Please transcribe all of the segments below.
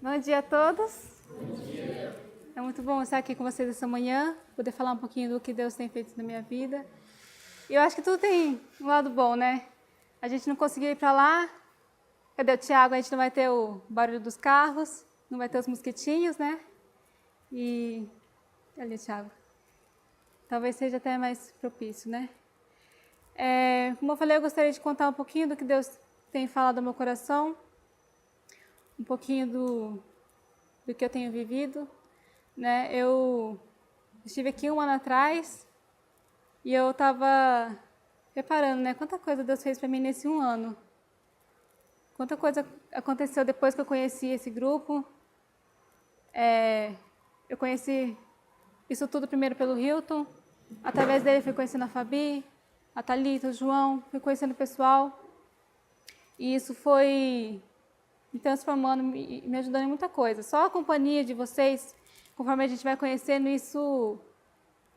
Bom dia a todos. Bom dia. É muito bom estar aqui com vocês essa manhã, poder falar um pouquinho do que Deus tem feito na minha vida. E eu acho que tudo tem um lado bom, né? A gente não conseguiu ir para lá. Cadê o Tiago? A gente não vai ter o barulho dos carros, não vai ter os mosquitinhos, né? E... ali, Tiago. Talvez seja até mais propício, né? Como eu falei, eu gostaria de contar um pouquinho do que Deus tem falado no meu coração, um pouquinho do que eu tenho vivido, né? Eu estive aqui um ano atrás e eu estava reparando, né? Quanta coisa Deus fez para mim nesse um ano. Quanta coisa aconteceu depois que eu conheci esse grupo. Eu conheci isso tudo primeiro pelo Hilton. Através dele fui conhecendo a Fabi, a Thalita, o João, fui conhecendo o pessoal. E isso foi me transformando, me ajudando em muita coisa. Só a companhia de vocês, conforme a gente vai conhecendo, isso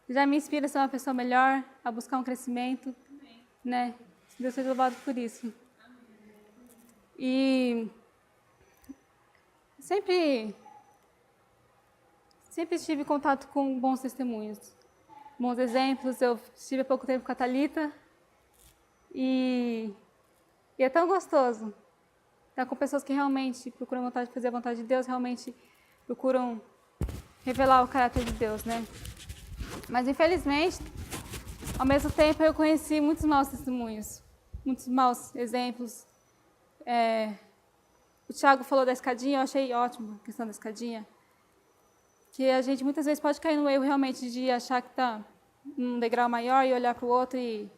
já me inspira a ser uma pessoa melhor, a buscar um crescimento, né? Deus seja louvado por isso. E sempre estive em contato com bons testemunhos, bons exemplos. Eu estive há pouco tempo com a Thalita e é tão gostoso estar com pessoas que realmente procuram fazer a vontade de Deus, realmente procuram revelar o caráter de Deus, né? Mas, infelizmente, ao mesmo tempo, eu conheci muitos maus testemunhos, muitos maus exemplos. O Tiago falou da escadinha, eu achei ótimo a questão da escadinha. Que a gente muitas vezes pode cair no erro realmente de achar que está num degrau maior e olhar para o outro e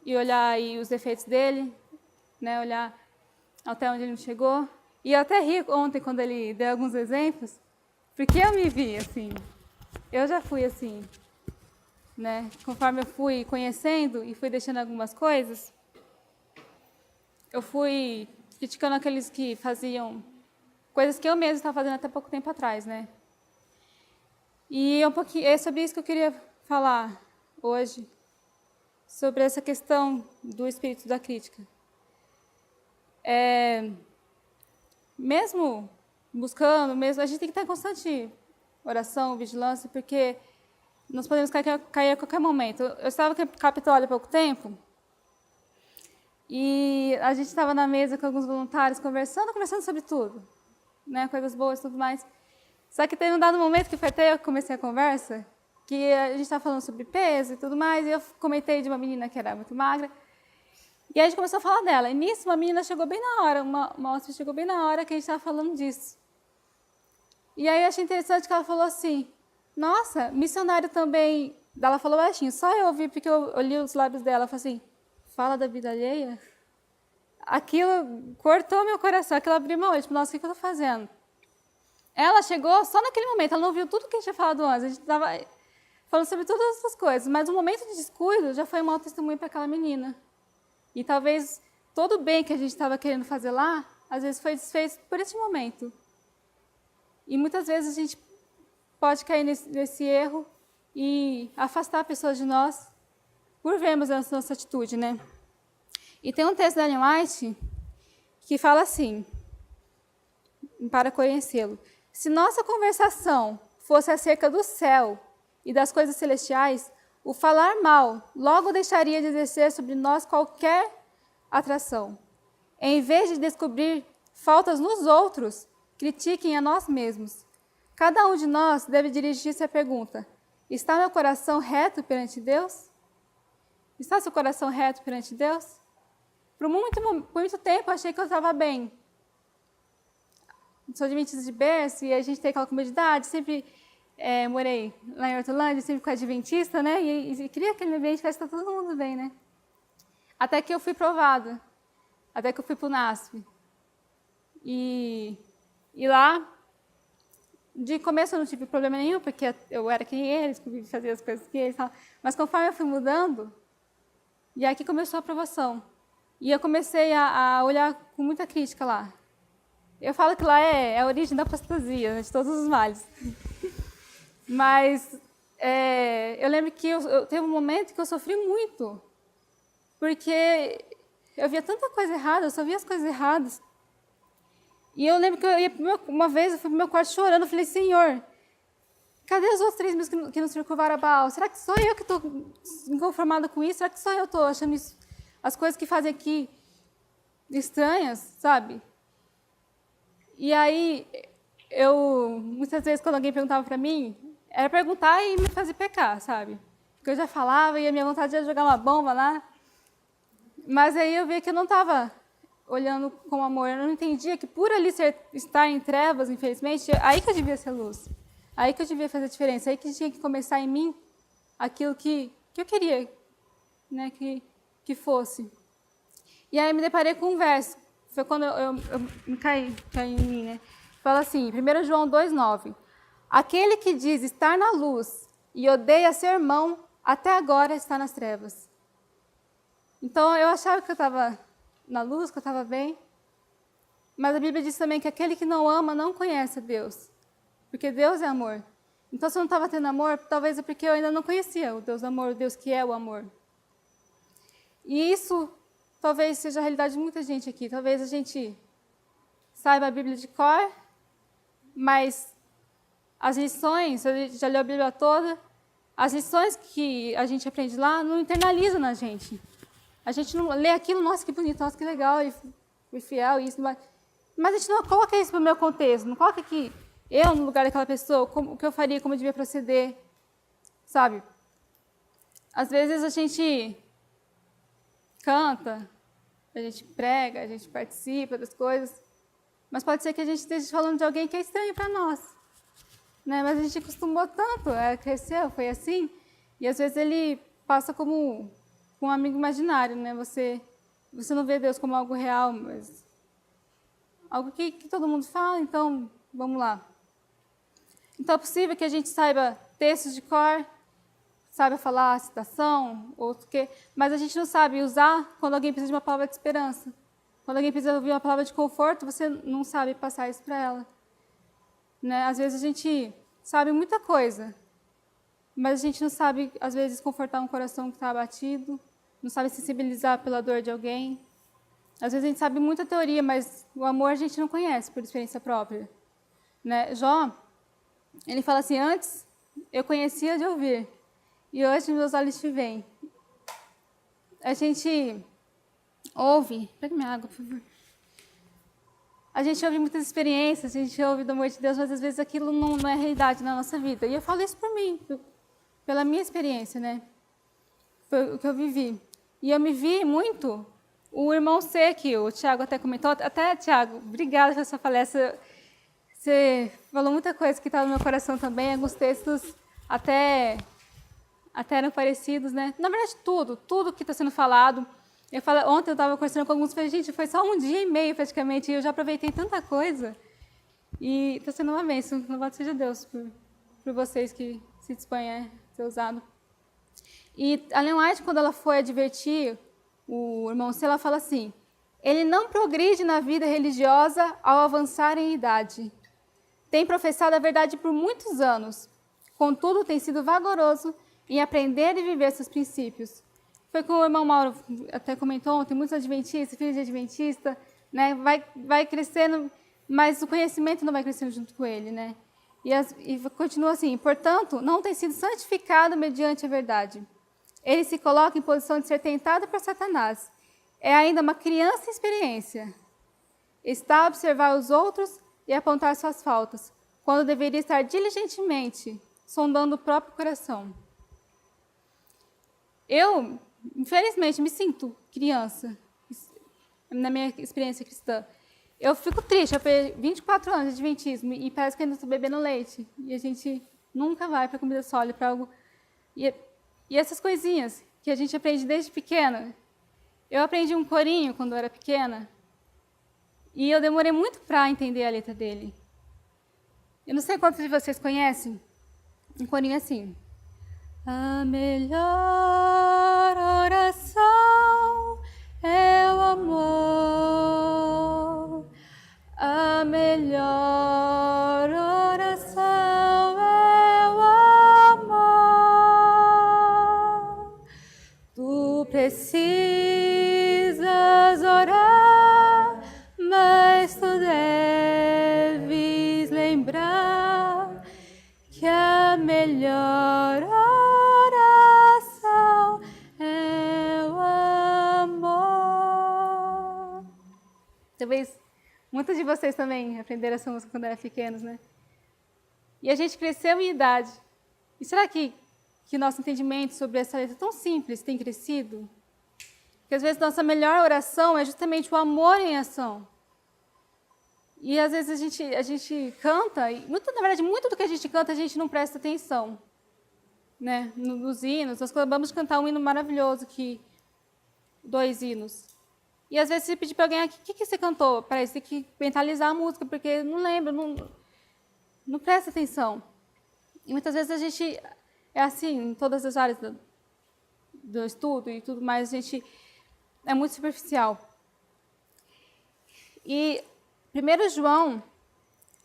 olhar aí os defeitos dele, né? Olhar até onde ele não chegou. E eu até ri ontem quando ele deu alguns exemplos, porque eu me vi assim. Eu já fui assim, né? Conforme eu fui conhecendo e fui deixando algumas coisas, eu fui criticando aqueles que faziam coisas que eu mesma estava fazendo até pouco tempo atrás, né? E é sobre isso que eu queria falar hoje, sobre essa questão do espírito da crítica. Mesmo buscando, a gente tem que estar em constante oração, vigilância, porque nós podemos cair a qualquer momento. Eu estava aqui no Capitólio há pouco tempo e a gente estava na mesa com alguns voluntários conversando sobre tudo, né, coisas boas e tudo mais. Só que teve um dado momento que foi até eu que comecei a conversa, que a gente estava falando sobre peso e tudo mais, e eu comentei de uma menina que era muito magra, e aí a gente começou a falar dela. E nisso, uma menina chegou bem na hora, uma hóspede chegou bem na hora que a gente estava falando disso. E aí eu achei interessante que ela falou assim, nossa, missionário também... Ela falou baixinho, só eu ouvi porque eu li os lábios dela, eu falei assim, fala da vida alheia? Aquilo cortou meu coração, aquilo abriu meu olho, tipo, nossa, o que eu estou fazendo? Ela chegou só naquele momento, ela não ouviu tudo que a gente tinha falado antes, a gente estava falando sobre todas essas coisas, mas o momento de descuido já foi um mau testemunho para aquela menina. E talvez todo o bem que a gente estava querendo fazer lá, às vezes foi desfeito por esse momento. E muitas vezes a gente pode cair nesse erro e afastar pessoas de nós por vermos a nossa atitude, né? E tem um texto da Ellen White que fala assim, para conhecê-lo. Se nossa conversação fosse acerca do céu e das coisas celestiais, o falar mal logo deixaria de exercer sobre nós qualquer atração. Em vez de descobrir faltas nos outros, critiquem a nós mesmos. Cada um de nós deve dirigir-se à pergunta, está meu coração reto perante Deus? Está seu coração reto perante Deus? Por muito tempo, achei que eu estava bem. Sou adventista de berço e a gente tem aquela comodidade, sempre morei lá em Hortolândia, sempre com adventista, né? E queria aquele ambiente que parece que está todo mundo bem, né? Até que eu fui provada, até que eu fui para o NASP. E lá, de começo eu não tive problema nenhum, porque eu era que nem eles, fazia as coisas que eles, mas conforme eu fui mudando, e aqui começou a aprovação. E eu comecei a olhar com muita crítica lá. Eu falo que lá é a origem da apostasia, né, de todos os males. Mas eu lembro que eu teve um momento que eu sofri muito, porque eu via tanta coisa errada, eu só via as coisas erradas. E eu lembro que uma vez eu fui pro meu quarto chorando, eu falei, Senhor, cadê os outros 3 mil que não se curvaram a Baal? Será que sou eu que estou inconformada com isso? Será que só eu estou achando isso, as coisas que fazem aqui estranhas, sabe? E aí, muitas vezes, quando alguém perguntava para mim, era perguntar e me fazer pecar, sabe? Porque eu já falava e a minha vontade era jogar uma bomba lá. Mas aí eu via que eu não estava olhando com amor, eu não entendia que por ali estar em trevas, infelizmente, aí que eu devia ser luz. Aí que eu devia fazer a diferença, aí que tinha que começar em mim aquilo que eu queria, né, que fosse. E aí me deparei com um verso, foi quando eu me caí em mim, né? Fala assim, 1 João 2,9. Aquele que diz estar na luz e odeia seu irmão, até agora está nas trevas. Então eu achava que eu estava na luz, que eu estava bem, mas a Bíblia diz também que aquele que não ama não conhece a Deus. Porque Deus é amor. Então, se eu não estava tendo amor, talvez é porque eu ainda não conhecia o Deus amor, o Deus que é o amor. E isso talvez seja a realidade de muita gente aqui. Talvez a gente saiba a Bíblia de cor, mas as lições, a gente já leu a Bíblia toda, as lições que a gente aprende lá não internaliza na gente. A gente não lê aquilo, nossa, que bonito, nossa, que legal, e fiel, isso, mas a gente não coloca isso no meu contexto, não coloca aqui eu, no lugar daquela pessoa, o que eu faria, como eu devia proceder, sabe? Às vezes a gente canta, a gente prega, a gente participa das coisas, mas pode ser que a gente esteja falando de alguém que é estranho para nós, né? Mas a gente acostumou tanto, cresceu, foi assim, e às vezes ele passa como um amigo imaginário, né? Você não vê Deus como algo real, mas algo que todo mundo fala, então vamos lá. Então é possível que a gente saiba textos de cor, saiba falar a citação, outro que, mas a gente não sabe usar quando alguém precisa de uma palavra de esperança. Quando alguém precisa ouvir uma palavra de conforto, você não sabe passar isso para ela. Né? Às vezes a gente sabe muita coisa, mas a gente não sabe, às vezes, confortar um coração que está abatido, não sabe sensibilizar pela dor de alguém. Às vezes a gente sabe muita teoria, mas o amor a gente não conhece por experiência própria. Né? Jó, ele fala assim, antes eu conhecia de ouvir, e hoje meus olhos te veem. A gente ouve... Pega minha água, por favor. A gente ouve muitas experiências, a gente ouve do amor de Deus, mas às vezes aquilo não é realidade na nossa vida. E eu falo isso por mim, pela minha experiência, né? Foi o que eu vivi. E eu me vi muito... O irmão C, que o Tiago até comentou, até, Tiago, obrigada pela sua palestra. Você falou muita coisa que está no meu coração também, alguns textos até eram parecidos, né? Na verdade, tudo que está sendo falado. Ontem eu estava conversando com alguns, falei, gente, foi só 1 dia e meio praticamente, e eu já aproveitei tanta coisa. E está sendo uma bênção, louvado seja Deus por vocês que se dispõem a ser usado. E a Ellen White, quando ela foi advertir o irmão C, ela fala assim, ele não progride na vida religiosa ao avançar em idade. Tem professado a verdade por muitos anos, contudo tem sido vigoroso em aprender e viver seus princípios. Foi como o irmão Mauro até comentou ontem, muitos adventistas, filhos de adventista, né, vai crescendo, mas o conhecimento não vai crescendo junto com ele, né? E continua assim, portanto, não tem sido santificado mediante a verdade. Ele se coloca em posição de ser tentado por Satanás. É ainda uma criança em experiência. Está a observar os outros e apontar suas faltas, quando deveria estar diligentemente sondando o próprio coração. Eu, infelizmente, me sinto criança, na minha experiência cristã. Eu fico triste, eu tenho 24 anos de adventismo e parece que ainda estou bebendo leite. E a gente nunca vai para comida sólida, para algo... E essas coisinhas que a gente aprende desde pequena. Eu aprendi um corinho quando eu era pequena e eu demorei muito para entender a letra dele. Eu não sei quantos de vocês conhecem. Um corinho assim. A melhor oração é o amor. A melhor oração é o amor. Tu precisas. Precisas orar, mas tu vocês também aprenderam essa música quando eram pequenos, né? E a gente cresceu em idade. E será que nosso entendimento sobre essa letra tão simples tem crescido? Porque às vezes nossa melhor oração é justamente o amor em ação. E às vezes a gente canta, e na verdade, muito do que a gente canta a gente não presta atenção. Né? Nos hinos, nós acabamos de cantar um hino maravilhoso, 2 hinos. E às vezes você pedir para alguém, o que você cantou? Parece ter que mentalizar a música, porque não lembra, não presta atenção. E muitas vezes a gente é assim, em todas as áreas do estudo e tudo mais, a gente é muito superficial. E 1 João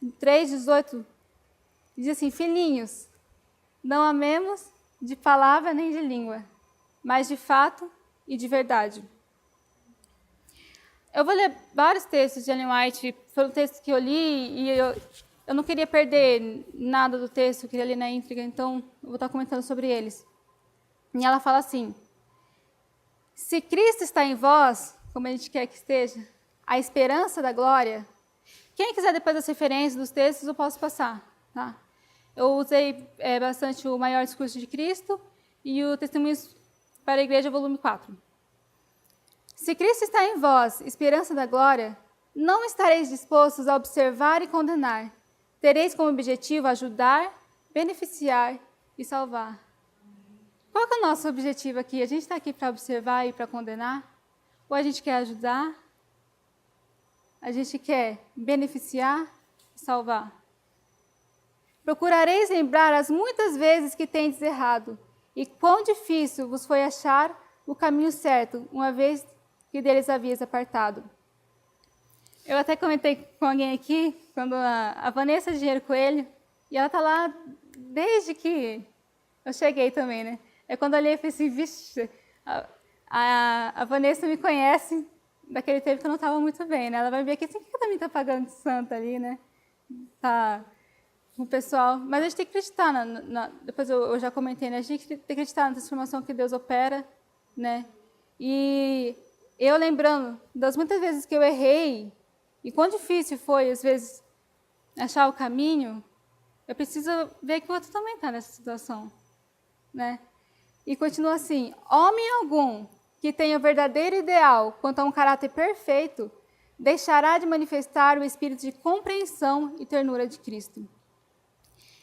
3,18 diz assim: filhinhos, não amemos de palavra nem de língua, mas de fato e de verdade. Eu vou ler vários textos de Ellen White, foram textos que eu li, e eu não queria perder nada do texto, eu queria ler na íntegra, então eu vou estar comentando sobre eles. E ela fala assim: se Cristo está em vós, como a gente quer que esteja, a esperança da glória. Quem quiser depois das referências dos textos, eu posso passar. Tá? Eu usei bastante o Maior Discurso de Cristo e o Testemunhos para a Igreja, volume 4. Se Cristo está em vós, esperança da glória, não estareis dispostos a observar e condenar. Tereis como objetivo ajudar, beneficiar e salvar. Qual que é o nosso objetivo aqui? A gente está aqui para observar e para condenar? Ou a gente quer ajudar? A gente quer beneficiar e salvar? Procurareis lembrar as muitas vezes que tendes errado, e quão difícil vos foi achar o caminho certo, uma vez que deles havias apartado. Eu até comentei com alguém aqui, quando a Vanessa Dinheiro Coelho, e ela está lá desde que eu cheguei também, né? É quando eu olhei e falei assim, vixe, a Vanessa me conhece daquele tempo que eu não estava muito bem, né? Ela vai ver que assim, o que eu também estou pagando de santa ali, né? Tá com o pessoal. Mas a gente tem que acreditar, depois eu já comentei, né? A gente tem que acreditar na transformação que Deus opera, né? E eu lembrando das muitas vezes que eu errei, e quão difícil foi, às vezes, achar o caminho, eu preciso ver que o outro também está nessa situação, né? E continua assim: homem algum que tenha o verdadeiro ideal quanto a um caráter perfeito, deixará de manifestar o espírito de compreensão e ternura de Cristo.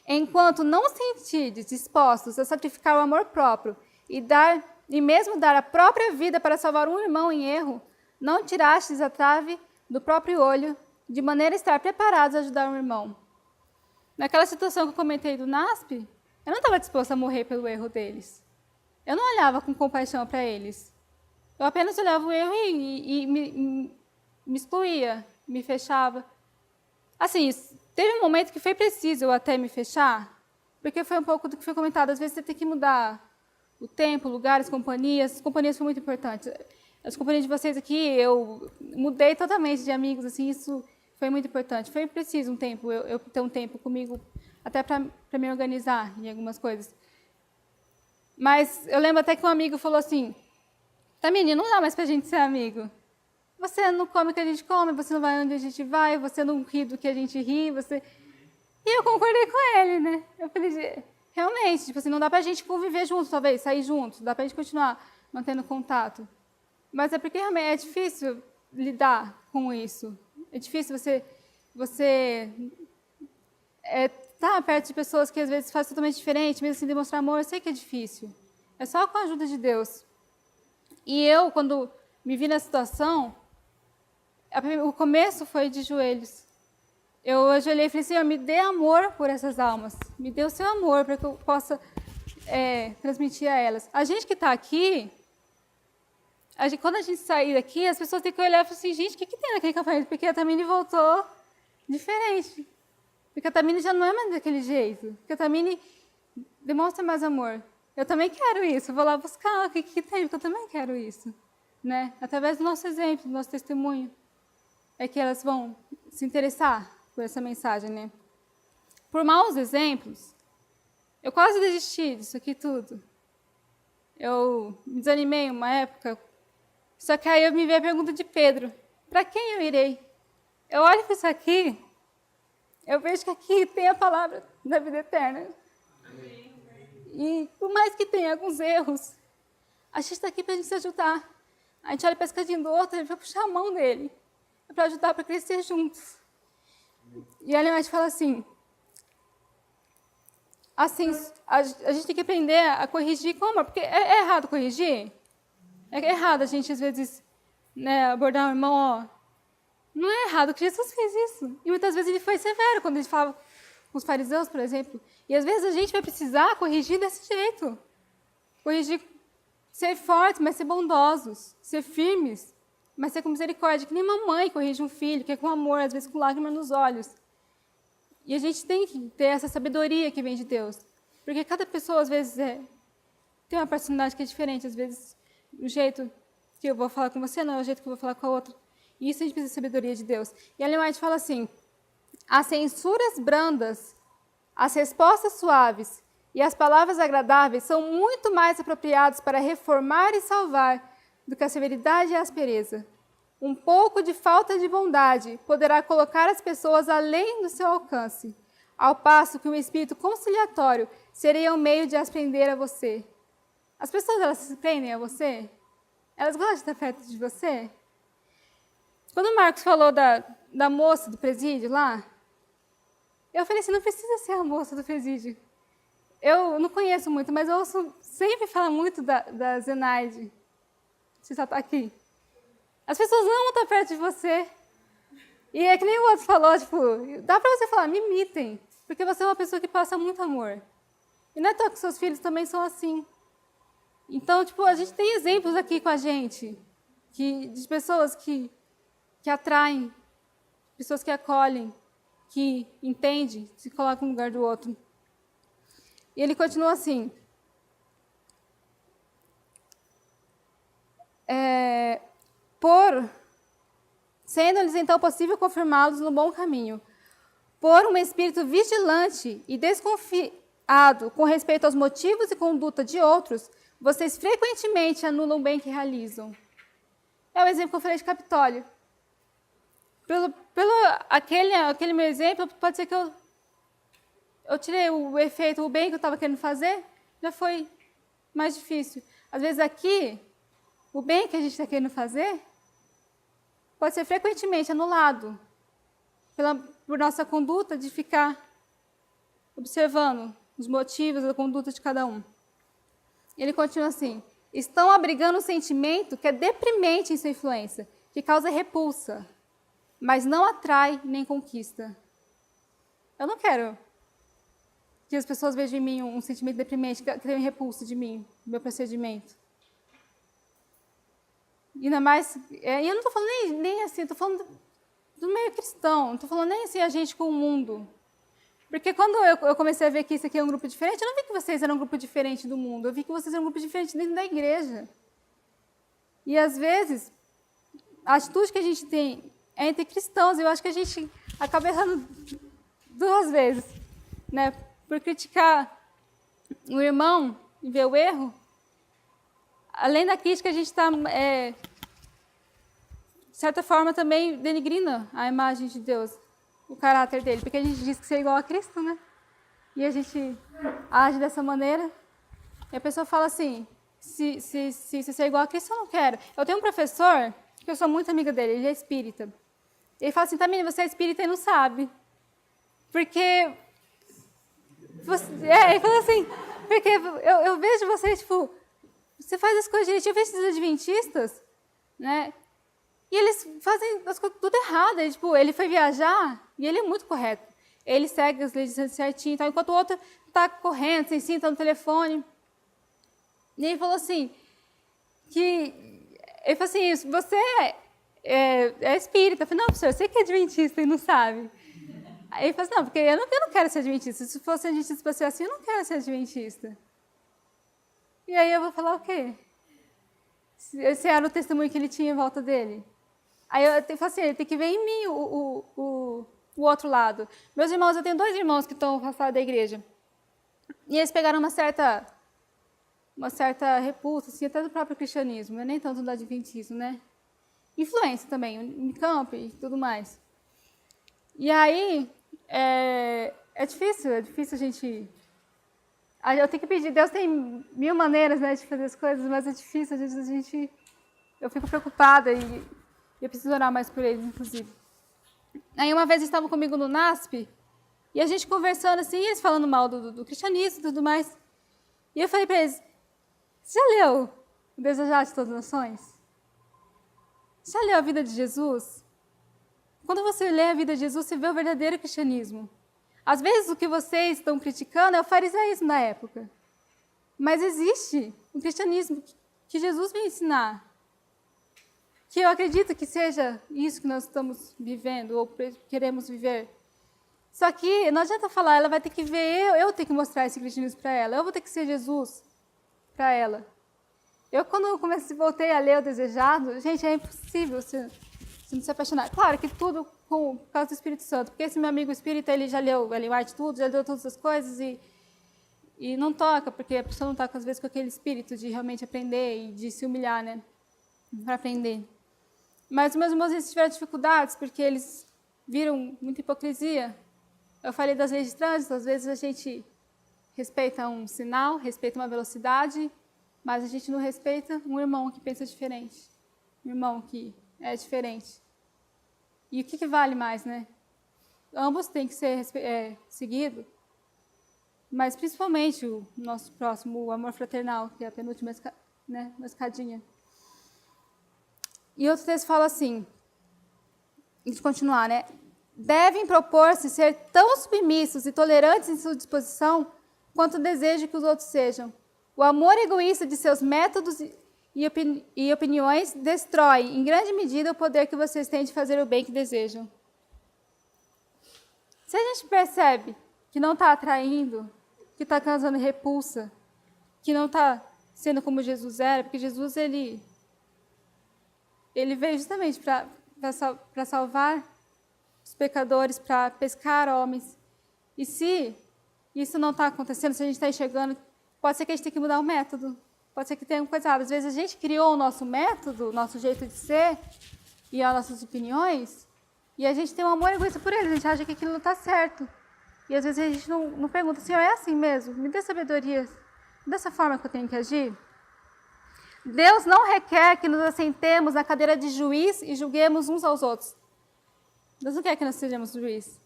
Enquanto não sentirdes dispostos a sacrificar o amor próprio e mesmo dar a própria vida para salvar um irmão em erro, não tirastes a trave do próprio olho, de maneira a estar preparados a ajudar um irmão. Naquela situação que eu comentei do NASP, eu não estava disposta a morrer pelo erro deles. Eu não olhava com compaixão para eles. Eu apenas olhava o erro e me excluía, me fechava. Assim, teve um momento que foi preciso eu até me fechar, porque foi um pouco do que foi comentado. Às vezes você tem que mudar o tempo, lugares, companhias. As companhias foram muito importantes. As companhias de vocês aqui, eu mudei totalmente de amigos, assim, isso foi muito importante. Foi preciso um tempo, eu ter um tempo comigo, até para me organizar em algumas coisas. Mas eu lembro até que um amigo falou assim: Tamini, não dá mais para a gente ser amigo. Você não come o que a gente come, você não vai onde a gente vai, você não ri do que a gente ri, você... E eu concordei com ele, né? Eu falei, realmente, tipo assim, não dá para a gente conviver juntos, talvez, sair juntos, dá para a gente continuar mantendo contato. Mas é porque realmente é difícil lidar com isso. É difícil você estar perto de pessoas que às vezes fazem totalmente diferente, mesmo assim demonstrar amor. Eu sei que é difícil. É só com a ajuda de Deus. E eu, quando me vi na situação, o começo foi de joelhos. Eu ajoelhei e falei, Senhor, me dê amor por essas almas. Me dê o seu amor para que eu possa transmitir a elas. A gente que está aqui... quando a gente sair daqui, as pessoas têm que olhar e falar assim, gente, o que tem naquele campamento? Porque a Tamini voltou diferente. Porque a Tamini já não é mais daquele jeito. Porque a Tamini demonstra mais amor. Eu também quero isso. Eu vou lá buscar o que tem, porque eu também quero isso. Né? Através do nosso exemplo, do nosso testemunho, é que elas vão se interessar por essa mensagem. Né? Por maus exemplos, eu quase desisti disso aqui tudo. Eu me desanimei uma época. Só que aí eu me vi a pergunta de Pedro: para quem eu irei? eu olho para isso aqui, eu vejo que aqui tem a palavra da vida eterna. E por mais que tenha alguns erros, a gente está aqui para a gente se ajudar. A gente olha para a escadinha do outro, a gente vai puxar a mão dele. É para ajudar, para crescer juntos. E a Ellen White fala assim, a gente tem que aprender a corrigir com amor. Porque é errado corrigir. É errado a gente, às vezes, né, abordar um irmão, ó. Não é errado, que Jesus fez isso. E muitas vezes ele foi severo, quando ele falava com os fariseus, por exemplo. E às vezes a gente vai precisar corrigir desse jeito. Corrigir, ser fortes, mas ser bondosos. Ser firmes, mas ser com misericórdia. Que nem uma mãe corrige um filho, que é com amor, às vezes com lágrimas nos olhos. E a gente tem que ter essa sabedoria que vem de Deus. Porque cada pessoa, às vezes, tem uma personalidade que é diferente. Às vezes, o jeito que eu vou falar com você não é o jeito que eu vou falar com a outra. E isso a gente precisa de sabedoria de Deus. E a Ellen White fala assim, as censuras brandas, as respostas suaves e as palavras agradáveis são muito mais apropriados para reformar e salvar do que a severidade e a aspereza. Um pouco de falta de bondade poderá colocar as pessoas além do seu alcance, ao passo que um espírito conciliatório seria um meio de as prender a você. As pessoas, elas se prendem a você? Elas gostam de estar perto de você? Quando o Marcos falou da moça do presídio lá, eu falei assim, não precisa ser a moça do presídio. Eu não conheço muito, mas eu ouço sempre falar muito da Zenaide. Você só está aqui. As pessoas não vão estar perto de você. E é que nem o outro falou, tipo, dá para você falar, me imitem, porque você é uma pessoa que passa muito amor. E não é só que seus filhos também são assim. Então, tipo, a gente tem exemplos aqui com a gente, de pessoas que atraem, pessoas que acolhem, que entendem, se colocam no lugar do outro. E ele continua assim. Sendo-lhes então possível confirmá-los no bom caminho, por um espírito vigilante e desconfiado com respeito aos motivos e conduta de outros, vocês frequentemente anulam o bem que realizam. É o exemplo que eu falei de Capitólio. Aquele meu exemplo, pode ser que eu tirei o efeito, o bem que eu estava querendo fazer, já foi mais difícil. Às vezes aqui, o bem que a gente está querendo fazer pode ser frequentemente anulado por nossa conduta de ficar observando os motivos da conduta de cada um. Ele continua assim, estão abrigando um sentimento que é deprimente em sua influência, que causa repulsa, mas não atrai nem conquista. Eu não quero que as pessoas vejam em mim um sentimento deprimente, que tenham repulsa de mim, do meu procedimento. E ainda mais, eu não estou falando nem assim, estou falando do meio cristão, não estou falando nem assim a gente com o mundo. Porque quando eu comecei a ver que isso aqui é um grupo diferente, eu não vi que vocês eram um grupo diferente do mundo, eu vi que vocês eram um grupo diferente dentro da igreja. E às vezes, a atitude que a gente tem é entre cristãos, e eu acho que a gente acaba errando 2 vezes, né? Por criticar o irmão e ver o erro, além da crítica, a gente está, de certa forma, também denigrindo a imagem de Deus, o caráter dele, porque a gente diz que você é igual a Cristo, né? E a gente age dessa maneira, e a pessoa fala assim, se você é igual a Cristo, eu não quero. Eu tenho um professor, que eu sou muito amiga dele, ele é espírita. Ele fala assim, Tamires, você é espírita e não sabe. Porque... ele falou assim, porque eu vejo você, tipo, você faz as coisas direitinho, eu vejo esses adventistas, né? E eles fazem as coisas tudo errado. Ele foi viajar e ele é muito correto. Ele segue as leis certinho, então, enquanto o outro está correndo, sem cinto, está no telefone. E ele falou assim, ele falou assim, você é espírita. Eu falei, não, professor, você que é adventista e não sabe. Aí ele falou assim, não, porque eu não quero ser adventista. Se fosse adventista para ser assim, eu não quero ser adventista. E aí eu vou falar o quê? Esse era o testemunho que ele tinha em volta dele. Aí eu falei assim, ele tem que ver em mim o outro lado. Meus irmãos, eu tenho 2 irmãos que estão afastados da igreja. E eles pegaram uma certa repulsa, assim, até do próprio cristianismo, nem tanto do adventismo, né? Influência também, Unicamp e tudo mais. E aí, é difícil a gente... Eu tenho que pedir, Deus tem mil maneiras, né, de fazer as coisas, mas é difícil, às vezes eu fico preocupada e eu preciso orar mais por eles, inclusive. Aí uma vez eles estavam comigo no NASP, e a gente conversando assim, e eles falando mal do cristianismo e tudo mais. E eu falei para eles, você já leu O Desejar de Todas as Nações? Já leu a vida de Jesus? Quando você lê a vida de Jesus, você vê o verdadeiro cristianismo. Às vezes o que vocês estão criticando é o farisaísmo na época. Mas existe um cristianismo que Jesus veio ensinar. Que eu acredito que seja isso que nós estamos vivendo ou queremos viver. Só que não adianta falar, ela vai ter que ver eu tenho que mostrar esse cristianismo para ela. Eu vou ter que ser Jesus para ela. Quando eu voltei a ler O Desejado, gente, é impossível você não se apaixonar. Claro que tudo por causa do Espírito Santo, porque esse meu amigo espírita, ele já leu Ellen White tudo, já leu todas as coisas e não toca, porque a pessoa não toca às vezes com aquele espírito de realmente aprender e de se humilhar, né, para aprender. Mas os meus irmãos, eles tiveram dificuldades, porque eles viram muita hipocrisia. Eu falei das leis de trânsito, às vezes a gente respeita um sinal, respeita uma velocidade, mas a gente não respeita um irmão que pensa diferente, um irmão que é diferente. E o que vale mais, né? Ambos têm que ser seguidos, mas principalmente o nosso próximo, o amor fraternal, que é a penúltima uma escadinha. E outro texto fala assim, de continuar, né? Devem propor-se ser tão submissos e tolerantes em sua disposição quanto desejam que os outros sejam. O amor egoísta de seus métodos e opiniões destrói, em grande medida, o poder que vocês têm de fazer o bem que desejam. Se a gente percebe que não está atraindo, que está causando repulsa, que não está sendo como Jesus era, porque Jesus, ele veio justamente para salvar os pecadores, para pescar homens. E se isso não está acontecendo, se a gente está enxergando, pode ser que a gente tenha que mudar o método. Pode ser que tenha uma coisa errada. Às vezes a gente criou o nosso método, o nosso jeito de ser e as nossas opiniões, e a gente tem um amor egoísta por eles, a gente acha que aquilo não está certo. E às vezes a gente não pergunta, Senhor, é assim mesmo? Me dê sabedoria. Dessa forma que eu tenho que agir? Deus não requer que nos assentemos na cadeira de juiz e julguemos uns aos outros. Deus não quer que nós sejamos juiz.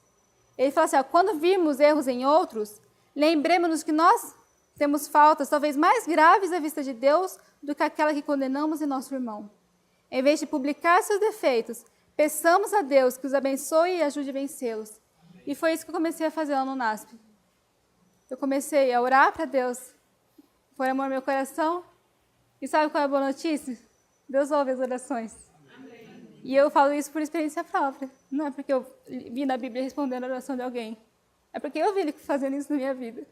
Ele fala assim, quando virmos erros em outros, lembremos-nos que nós temos faltas talvez mais graves à vista de Deus do que aquela que condenamos em nosso irmão. Em vez de publicar seus defeitos, peçamos a Deus que os abençoe e ajude a vencê-los. E foi isso que eu comecei a fazer lá no NASP. Eu comecei a orar para Deus, por amor ao meu coração. E sabe qual é a boa notícia? Deus ouve as orações. Amém. E eu falo isso por experiência própria. Não é porque eu vi na Bíblia respondendo a oração de alguém. É porque eu vi Ele fazendo isso na minha vida.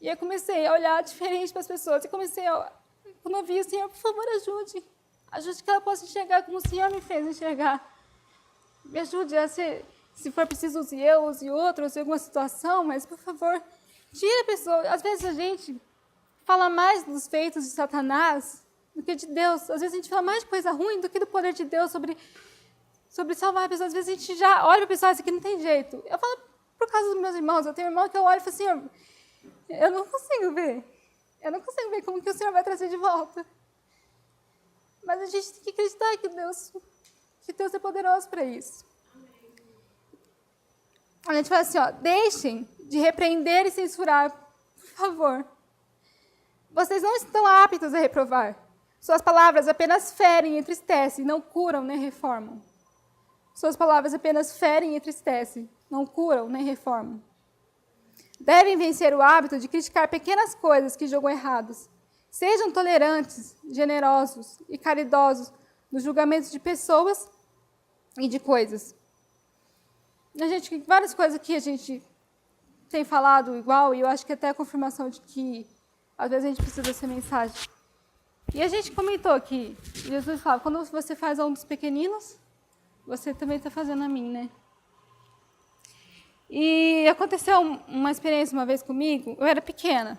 E eu comecei a olhar diferente para as pessoas. E comecei quando eu vi o Senhor, por favor, ajude. Ajude que ela possa enxergar como o Senhor me fez enxergar. Me ajude a ser, se for preciso, use eu, use outro, use alguma situação, mas, por favor, tire a pessoa. Às vezes a gente fala mais dos feitos de Satanás do que de Deus. Às vezes a gente fala mais de coisa ruim do que do poder de Deus sobre salvar a pessoa. Às vezes a gente já olha para a pessoa e diz que não tem jeito. Eu falo por causa dos meus irmãos. Eu tenho um irmão que eu olho e falo assim, Senhor, eu não consigo ver. Eu não consigo ver como que o Senhor vai trazer de volta. Mas a gente tem que acreditar que Deus é poderoso para isso. A gente fala assim, deixem de repreender e censurar, por favor. Vocês não estão aptos a reprovar. Suas palavras apenas ferem e entristecem, não curam nem reformam. Suas palavras apenas ferem e entristecem, não curam nem reformam. Devem vencer o hábito de criticar pequenas coisas que julgam erradas. Sejam tolerantes, generosos e caridosos nos julgamentos de pessoas e de coisas. Várias coisas que a gente tem falado igual, e eu acho que até a confirmação de que às vezes a gente precisa dessa mensagem. E a gente comentou que Jesus fala, quando você faz a um dos pequeninos, você também está fazendo a mim, né? E aconteceu uma experiência uma vez comigo, eu era pequena,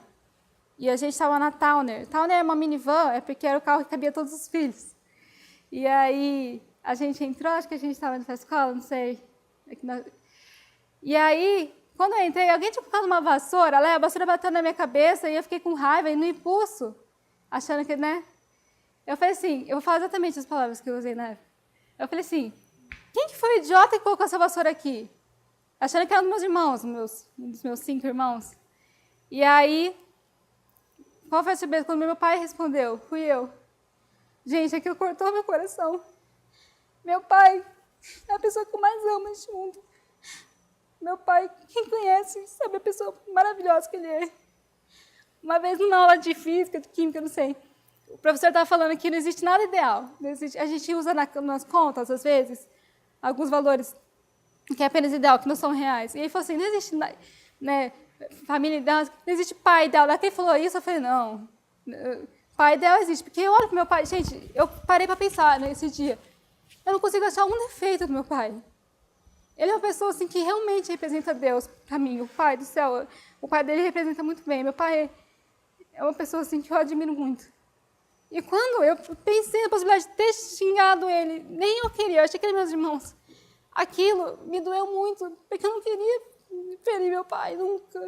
e a gente estava na Towner. Towner é uma minivan, é porque era o carro que cabia todos os filhos. E aí a gente entrou, acho que a gente estava indo para a escola, não sei. E aí, quando eu entrei, alguém tinha colocado uma vassoura, a vassoura bateu na minha cabeça e eu fiquei com raiva e no impulso, achando que, né? Eu falei assim, eu vou falar exatamente as palavras que eu usei na época. Eu falei assim, quem que foi o idiota que colocou essa vassoura aqui? Achando que era um dos meus irmãos, um dos meus 5 irmãos. E aí, qual foi a surpresa? Quando meu pai respondeu, fui eu. Gente, aquilo cortou meu coração. Meu pai é a pessoa que eu mais amo neste mundo. Meu pai, quem conhece, sabe a pessoa maravilhosa que ele é. Uma vez, numa aula de física, de química, não sei, o professor estava falando que não existe nada ideal. Não existe, a gente usa nas contas, às vezes, alguns valores que é apenas ideal, que não são reais. E ele falou assim, não existe, né, família ideal, não existe pai ideal. Daí que ele falou isso, eu falei, não, pai ideal existe. Porque eu olho para o meu pai, gente, eu parei para pensar nesse dia, eu não consigo achar um defeito do meu pai. Ele é uma pessoa assim, que realmente representa Deus para mim, o Pai do céu. O pai dele representa muito bem. Meu pai é uma pessoa assim, que eu admiro muito. E quando eu pensei na possibilidade de ter xingado ele, nem eu queria, eu achei que eram meus irmãos. Aquilo me doeu muito, porque eu não queria ferir meu pai nunca.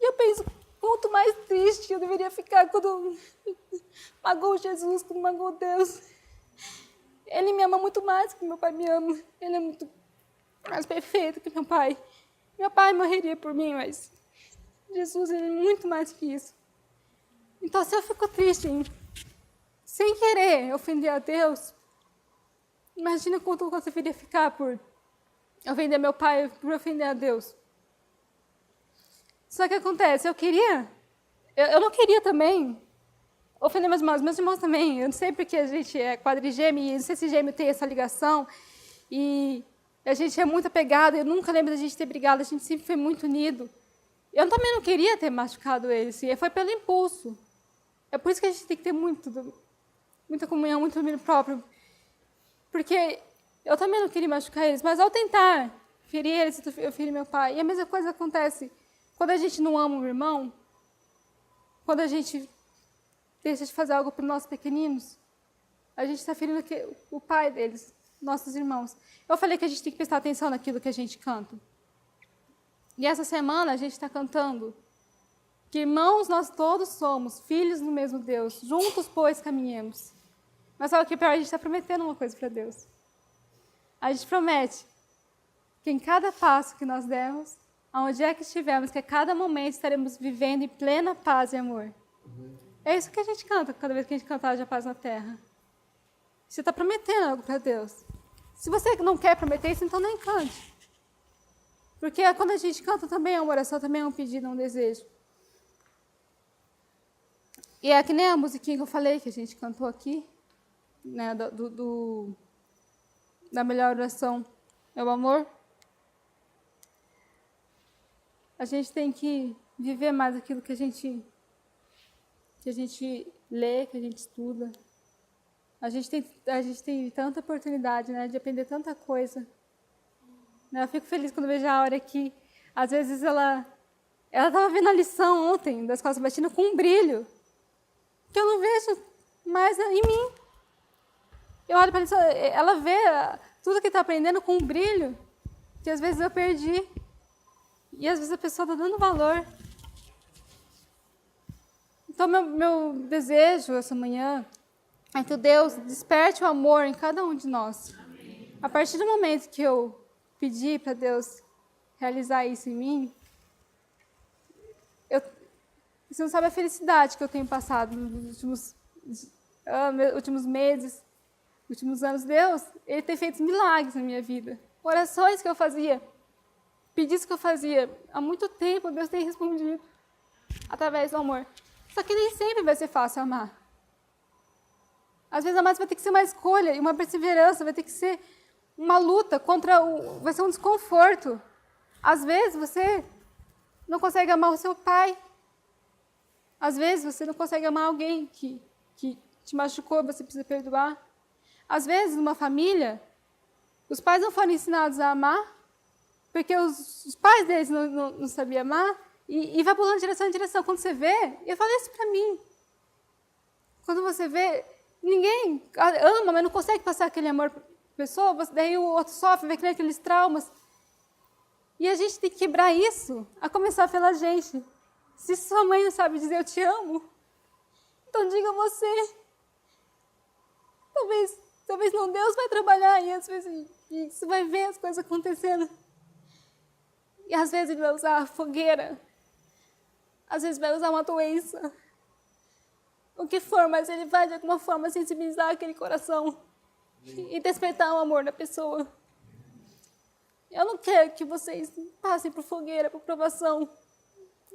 E eu penso, quanto mais triste eu deveria ficar quando magoou Jesus, quando magoou Deus. Ele me ama muito mais que meu pai me ama. Ele é muito mais perfeito que meu pai. Meu pai morreria por mim, mas Jesus, ele é muito mais que isso. Então, se eu fico triste, sem querer ofender a Deus, imagina quanto você deveria ficar por ofender meu pai, por ofender a Deus. Só que acontece, eu não queria também ofender meus irmãos também. Eu não sei porque a gente é quadrigêmeo, e não sei se gêmeo tem essa ligação, e a gente é muito apegado, eu nunca lembro da gente ter brigado, a gente sempre foi muito unido. Eu também não queria ter machucado eles, e foi pelo impulso. É por isso que a gente tem que ter muita comunhão, muito domínio próprio. Porque eu também não queria machucar eles, mas ao tentar ferir eles, eu feri meu pai. E a mesma coisa acontece quando a gente não ama o irmão, quando a gente deixa de fazer algo para os nossos pequeninos, a gente está ferindo o pai deles, nossos irmãos. Eu falei que a gente tem que prestar atenção naquilo que a gente canta. E essa semana a gente está cantando que irmãos nós todos somos, filhos do mesmo Deus, juntos, pois, caminhemos. Mas sabe o que é pior? A gente está prometendo uma coisa para Deus. A gente promete que em cada passo que nós dermos, aonde é que estivermos, que a cada momento estaremos vivendo em plena paz e amor. É isso que a gente canta cada vez que a gente canta Haja Paz na Terra. Você está prometendo algo para Deus. Se você não quer prometer isso, então nem cante. Porque quando a gente canta também é uma oração, também é um pedido, é um desejo. E é que nem a musiquinha que eu falei, que a gente cantou aqui, né, da melhor oração é o amor. A gente tem que viver mais aquilo que a gente lê, que a gente estuda. A gente tem tanta oportunidade, né, de aprender tanta coisa. Eu fico feliz quando vejo a hora que, às vezes, ela estava vendo a lição ontem da Escola Sabatina com um brilho que eu não vejo mais em mim. Eu olho para a lição, ela vê tudo que está aprendendo com um brilho que, às vezes, eu perdi. E, às vezes, a pessoa está dando valor. Então, meu desejo essa manhã é que Deus desperte o amor em cada um de nós. A partir do momento que eu pedi para Deus realizar isso em mim, você não sabe a felicidade que eu tenho passado nos últimos meses, últimos anos. Deus, Ele tem feito milagres na minha vida. Orações que eu fazia, pedidos que eu fazia, há muito tempo Deus tem respondido através do amor. Só que nem sempre vai ser fácil amar. Às vezes amar vai ter que ser uma escolha e uma perseverança, vai ter que ser uma luta vai ser um desconforto. Às vezes você não consegue amar o seu pai. Às vezes você não consegue amar alguém que te machucou, você precisa perdoar. Às vezes, numa família, os pais não foram ensinados a amar, porque os pais deles não sabiam amar, e vai pulando de direção em direção. Quando você vê, eu falei isso para mim. Quando você vê, ninguém ama, mas não consegue passar aquele amor para a pessoa, daí o outro sofre, vê aqueles traumas. E a gente tem que quebrar isso, a começar pela gente. Se sua mãe não sabe dizer eu te amo, então diga você. Talvez não, Deus vai trabalhar e às vezes você vai ver as coisas acontecendo. E às vezes Ele vai usar a fogueira, às vezes vai usar uma doença, o que for, mas Ele vai de alguma forma sensibilizar aquele coração e despertar o amor da pessoa. Eu não quero que vocês passem por fogueira, por provação,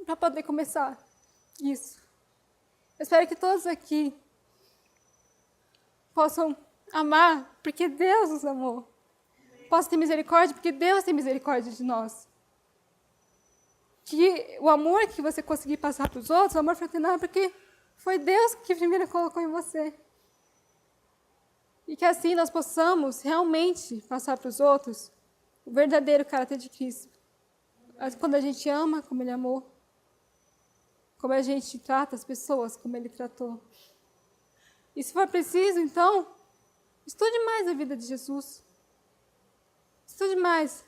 para poder começar isso. Eu espero que todos aqui possam amar porque Deus nos amou. Possam ter misericórdia porque Deus tem misericórdia de nós. Que o amor que você conseguir passar para os outros, o amor fraternal, é porque foi Deus que primeiro colocou em você. E que assim nós possamos realmente passar para os outros o verdadeiro caráter de Cristo. Quando a gente ama como Ele amou, como a gente trata as pessoas como Ele tratou. E se for preciso, então, estude mais a vida de Jesus. Estude mais.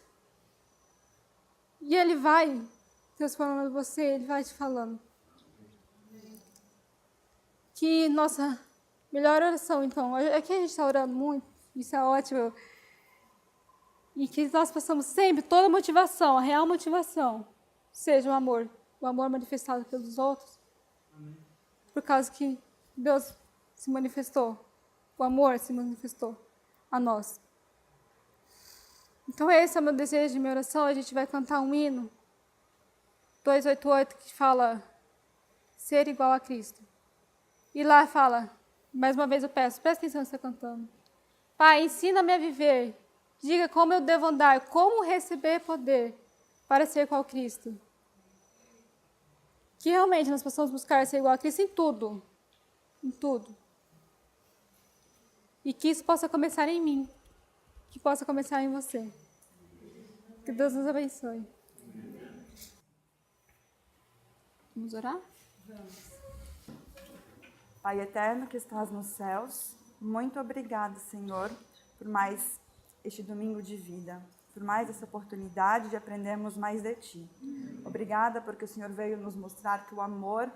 E Ele vai transformando você, Ele vai te falando. Que nossa melhor oração, então, aqui a gente está orando muito, isso é ótimo. E que nós possamos sempre, toda motivação, a real motivação, seja o amor manifestado pelos outros. Amém. Por causa que Deus se manifestou, o amor se manifestou a nós. Então esse é o meu desejo, minha oração. A gente vai cantar um hino, 288, que fala ser igual a Cristo. E lá fala, mais uma vez eu peço, presta atenção que você está cantando. Pai, ensina-me a viver. Diga como eu devo andar, como receber poder para ser igual a Cristo. Que realmente nós possamos buscar ser igual a Cristo em tudo. Em tudo. E que isso possa começar em mim. Que possa começar em você. Que Deus nos abençoe. Vamos orar? Vamos. Pai eterno que estás nos céus, muito obrigado, Senhor, por mais este domingo de vida, por mais essa oportunidade de aprendermos mais de Ti. Obrigada porque o Senhor veio nos mostrar que o amor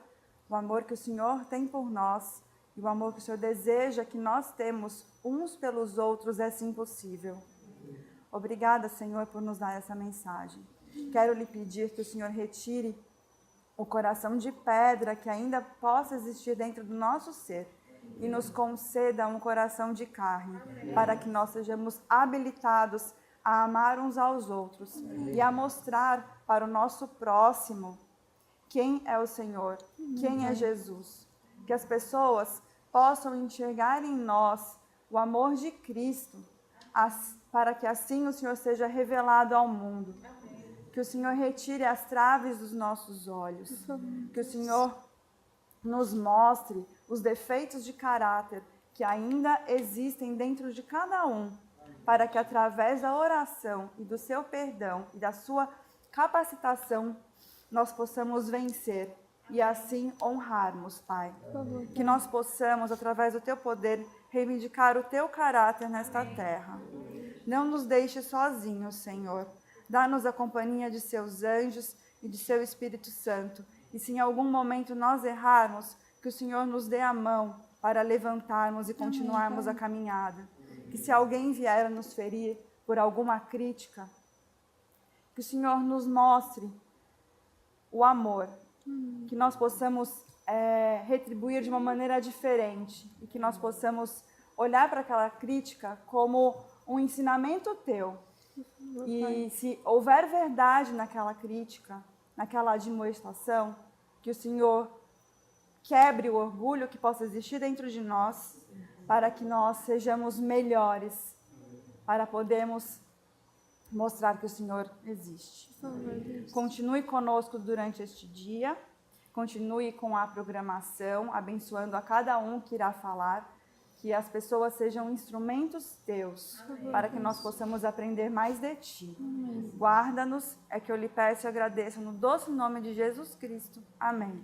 que o Senhor tem por nós e o amor que o Senhor deseja que nós temos uns pelos outros é sim possível. Obrigada, Senhor, por nos dar essa mensagem. Quero lhe pedir que o Senhor retire o coração de pedra que ainda possa existir dentro do nosso ser e nos conceda um coração de carne, para que nós sejamos habilitados a amar uns aos outros e a mostrar para o nosso próximo quem é o Senhor, quem é Jesus. Que as pessoas possam enxergar em nós o amor de Cristo, para que assim o Senhor seja revelado ao mundo. Que o Senhor retire as traves dos nossos olhos. Que o Senhor nos mostre os defeitos de caráter que ainda existem dentro de cada um, para que através da oração e do seu perdão e da sua capacitação, nós possamos vencer e assim honrarmos, Pai. Que nós possamos, através do teu poder, reivindicar o teu caráter nesta terra. Não nos deixe sozinhos, Senhor. Dá-nos a companhia de seus anjos e de seu Espírito Santo. E se em algum momento nós errarmos, que o Senhor nos dê a mão para levantarmos e continuarmos a caminhada. Que se alguém vier a nos ferir por alguma crítica, que o Senhor nos mostre o amor. Que nós possamos retribuir de uma maneira diferente. E que nós possamos olhar para aquela crítica como um ensinamento teu. E se houver verdade naquela crítica, naquela admoestação, que o Senhor quebre o orgulho que possa existir dentro de nós, para que nós sejamos melhores, para podermos mostrar que o Senhor existe. Continue conosco durante este dia, continue com a programação, abençoando a cada um que irá falar, que as pessoas sejam instrumentos teus, para que nós possamos aprender mais de ti. Guarda-nos, é que eu lhe peço e agradeço no doce nome de Jesus Cristo. Amém.